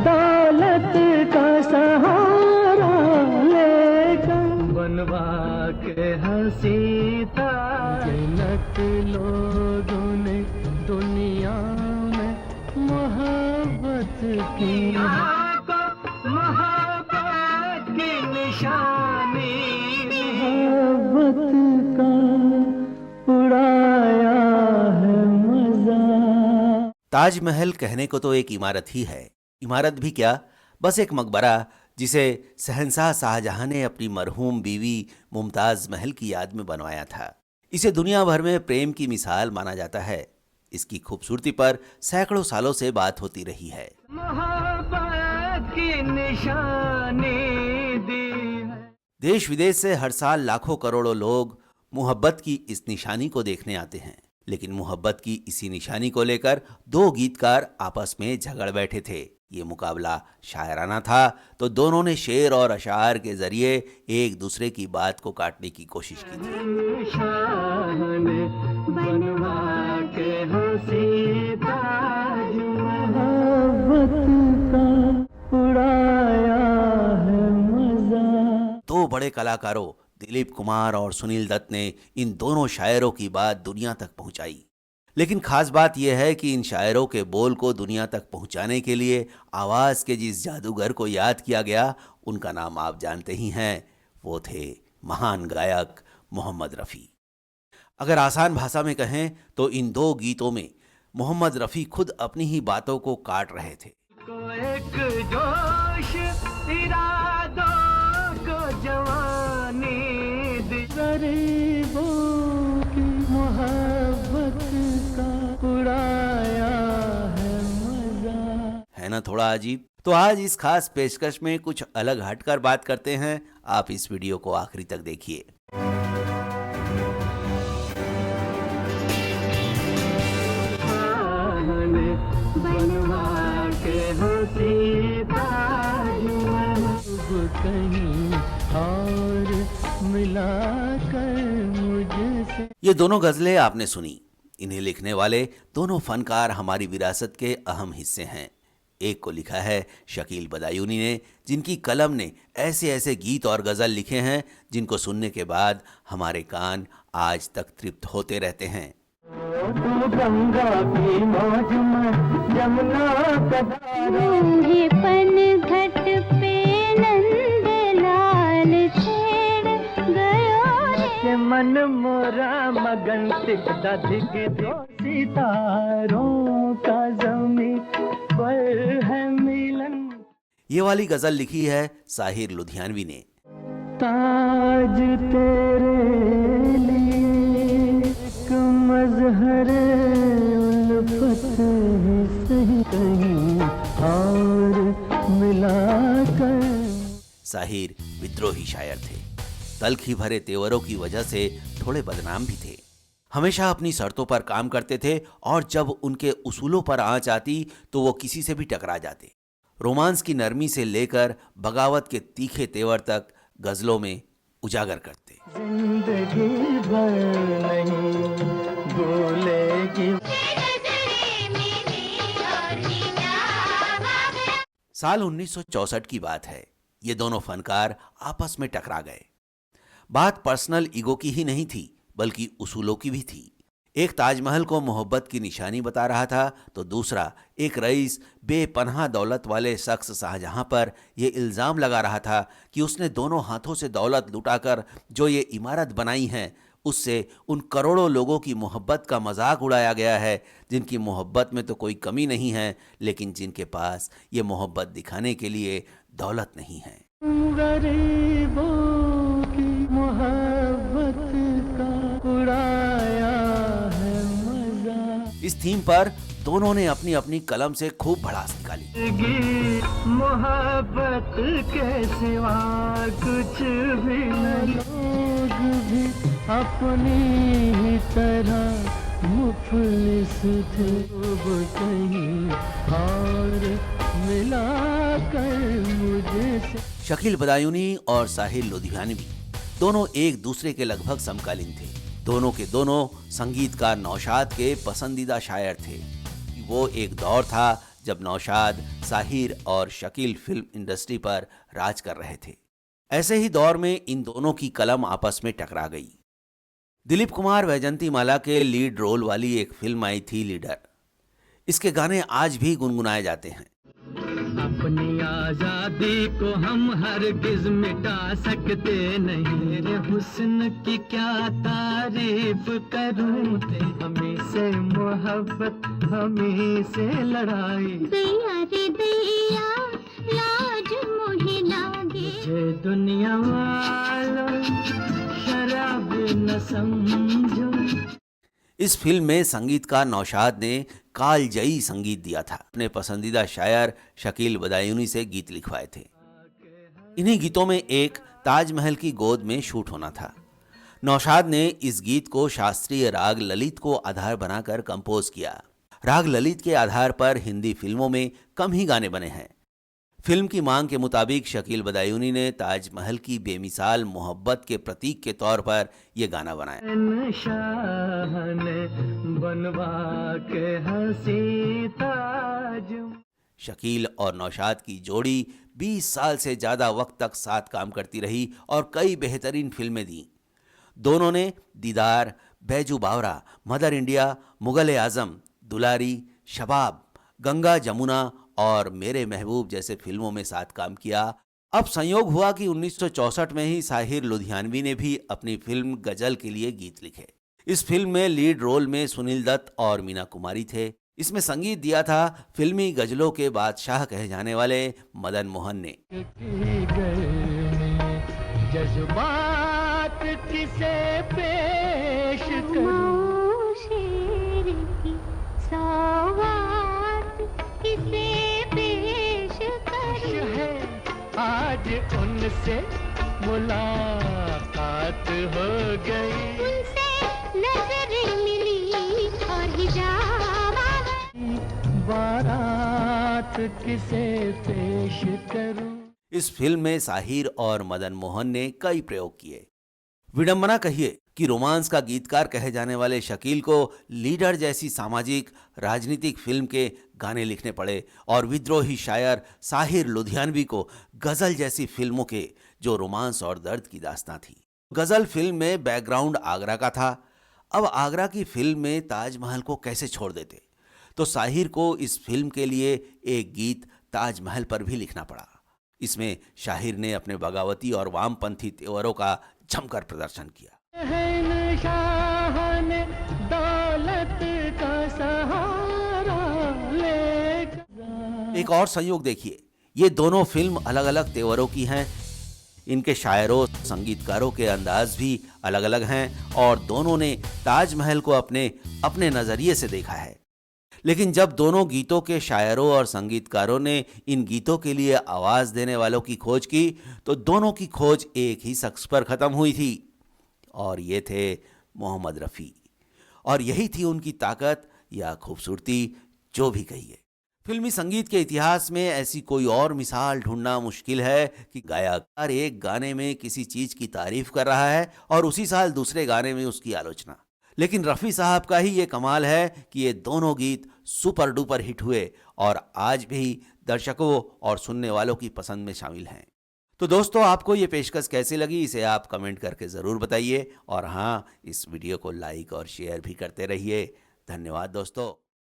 दौलत का सहारा लेकर बनवा के हसीता जन्नत लोगों ने दुनिया में मोहब्बत की मोहब्बत की निशानी मोहब्बत का उड़ाया है मजा। ताजमहल कहने को तो एक इमारत ही है, इमारत भी क्या, बस एक मकबरा जिसे शहंशाह शाहजहां ने अपनी मरहूम बीवी मुमताज महल की याद में बनवाया था। इसे दुनिया भर में प्रेम की मिसाल माना जाता है। इसकी खूबसूरती पर सैकड़ों सालों से बात होती रही है। मोहब्बत की निशानी दी है। देश विदेश से हर साल लाखों करोड़ों लोग मोहब्बत की इस निशानी को देखने आते हैं, लेकिन मोहब्बत की इसी निशानी को लेकर दो गीतकार आपस में झगड़ बैठे थे। ये मुकाबला शायराना था, तो दोनों ने शेर और अशार के जरिए एक दूसरे की बात को काटने की कोशिश की थी। दो बड़े कलाकारों दिलीप कुमार और सुनील दत्त ने इन दोनों शायरों की बात दुनिया तक पहुंचाई। लेकिन खास बात यह है कि इन शायरों के बोल को दुनिया तक पहुंचाने के लिए आवाज के जिस जादूगर को याद किया गया, उनका नाम आप जानते ही हैं, वो थे महान गायक मोहम्मद रफ़ी। अगर आसान भाषा में कहें तो इन दो गीतों में मोहम्मद रफ़ी खुद अपनी ही बातों को काट रहे थे। एक जोश इरादों को जवानी गरीबों की मोहब्बत का उड़ाया है मजा। है ना थोड़ा अजीब? तो आज इस खास पेशकश में कुछ अलग हटकर बात करते हैं। आप इस वीडियो को आखिरी तक देखिए। ये दोनों गजलें आपने सुनी। इन्हें लिखने वाले दोनों फनकार हमारी विरासत के अहम हिस्से हैं। एक को लिखा है शकील बदायूनी ने, जिनकी कलम ने ऐसे ऐसे गीत और गजल लिखे हैं जिनको सुनने के बाद हमारे कान आज तक तृप्त होते रहते हैं। गंगा की मौज में यमुना का घट पे नंदलाल छेड़ गयो मन मोरा मगन टिकता धिक दो सितारों का जमीन पर है मिलन। ये वाली गजल लिखी है साहिर लुधियानवी ने। ताज तेरे लिए एक मजहर उल्फत है सही कहीं और मिलाकर। साहिर विद्रोही शायर थे, तल्खी भरे तेवरों की वजह से थोड़े बदनाम भी थे। हमेशा अपनी शर्तों पर काम करते थे और जब उनके उसूलों पर आंच आती तो वो किसी से भी टकरा जाते। रोमांस की नरमी से लेकर बगावत के तीखे तेवर तक गजलों में उजागर करते। जिंदगी भर नहीं बोलेगी। साल 1964 की बात है। ये दोनों फनकार आपस में टकरा गए। बात पर्सनल ईगो की ही नहीं थी, बल्कि उसूलों की भी थी। एक ताजमहल को मोहब्बत की निशानी बता रहा था, तो दूसरा एक रईस बेपनाह दौलत वाले शख्स शाहजहां पर यह इल्ज़ाम लगा रहा था कि उसने दोनों हाथों से दौलत लुटाकर जो ये इमारत बनाई है, उससे उन करोड़ों लोगों की मोहब्बत का मजाक उड़ाया गया है, जिनकी मोहब्बत में तो कोई कमी नहीं है, लेकिन जिनके पास ये मोहब्बत दिखाने के लिए दौलत नहीं है। गरीबों की मोहब्बत का उड़ाया है मजा। इस थीम पर दोनों ने अपनी अपनी कलम से खूब भड़ास निकाली। मोहब्बत के सिवा कुछ भी नहीं, लोग भी अपनी ही तरह मुफलिस थे, वो कहीं और मिला कर मुझे। शकील बदायूनी और साहिर लुधियानवी दोनों एक दूसरे के लगभग समकालीन थे। दोनों के दोनों संगीतकार नौशाद के पसंदीदा शायर थे। वो एक दौर था जब नौशाद, साहिर और शकील फिल्म इंडस्ट्री पर राज कर रहे थे। ऐसे ही दौर में इन दोनों की कलम आपस में टकरा गई। दिलीप कुमार वैजंती माला के लीड रोल वाली एक फिल्म आई थी लीडर। इसके गाने आज भी गुनगुनाए जाते हैं। अपनी आजादी को हम हरगिज मिटा सकते नहीं, तेरे हुस्न की क्या तारीफ करूं, हमें से मोहब्बत हमें से लड़ाई, दैया रे दैया लाज मुझे लागे, मुझे दुनिया वालों शराब न समझो। इस फिल्म में संगीत का नौशाद ने कालजयी संगीत दिया था। अपने पसंदीदा शायर शकील बदायूनी से गीत लिखवाए थे। इन्हीं गीतों में एक ताजमहल की गोद में शूट होना था। नौशाद ने इस गीत को शास्त्रीय राग ललित को आधार बनाकर कंपोज किया। राग ललित के आधार पर हिंदी फिल्मों में कम ही गाने बने हैं। फिल्म की मांग के मुताबिक शकील बदायूनी ने ताजमहल की बेमिसाल मोहब्बत के प्रतीक के तौर पर यह गाना बनाया। शाह ने बनवा के हंसी ताज। शकील और नौशाद की जोड़ी 20 साल से ज्यादा वक्त तक साथ काम करती रही और कई बेहतरीन फिल्में दी। दोनों ने दीदार, बैजू बावरा, मदर इंडिया, मुगल आजम, दुलारी, शबाब, गंगा जमुना और मेरे महबूब जैसे फिल्मों में साथ काम किया। अब संयोग हुआ कि 1964 में ही साहिर लुधियानवी ने भी अपनी फिल्म गजल के लिए गीत लिखे। इस फिल्म में लीड रोल में सुनील दत्त और मीना कुमारी थे। इसमें संगीत दिया था फिल्मी गजलों के बादशाह कहे जाने वाले मदन मोहन ने। जज्बात किसे पेश करूं, शेर की सौगात किसे पेश करूं, है आज उनसे मुलाकात हो गई, उनसे नजरें मिली और हिजाब आ गई, बारात किसे पेश करूं। इस फिल्म में साहिर और मदन मोहन ने कई प्रयोग किए। विडंबना कहिए कि रोमांस का गीतकार कहे जाने वाले शकील को लीडर जैसी सामाजिक राजनीतिक फिल्म के गाने लिखने पड़े और विद्रोही शायर साहिर लुधियानवी को गजल जैसी फिल्मों के जो रोमांस और दर्द की दास्तां थी। गजल फिल्म में बैकग्राउंड आगरा का था। अब आगरा की फिल्म में ताजमहल को कैसे छोड़ देते, तो साहिर को इस फिल्म के लिए एक गीत ताजमहल पर भी लिखना पड़ा। इसमें शाहिर ने अपने बगावती और वामपंथी तेवरों का जमकर प्रदर्शन किया। शहंशाह ने दौलत का सहारा लेकर। एक और संयोग देखिए, ये दोनों फिल्म अलग अलग तेवरों की हैं। इनके शायरों संगीतकारों के अंदाज भी अलग अलग हैं और दोनों ने ताजमहल को अपने अपने नजरिए से देखा है। लेकिन जब दोनों गीतों के शायरों और संगीतकारों ने इन गीतों के लिए आवाज देने वालों की खोज की, तो दोनों की खोज एक ही शख्स पर खत्म हुई थी और ये थे मोहम्मद रफ़ी। और यही थी उनकी ताकत या खूबसूरती, जो भी कहिए। फिल्मी संगीत के इतिहास में ऐसी कोई और मिसाल ढूंढना मुश्किल है कि गायकार एक गाने में किसी चीज की तारीफ कर रहा है और उसी साल दूसरे गाने में उसकी आलोचना। लेकिन रफ़ी साहब का ही ये कमाल है कि ये दोनों गीत सुपर डुपर हिट हुए और आज भी दर्शकों और सुनने वालों की पसंद में शामिल हैं। तो दोस्तों, आपको ये पेशकश कैसी लगी, इसे आप कमेंट करके ज़रूर बताइए और हाँ, इस वीडियो को लाइक और शेयर भी करते रहिए। धन्यवाद दोस्तों।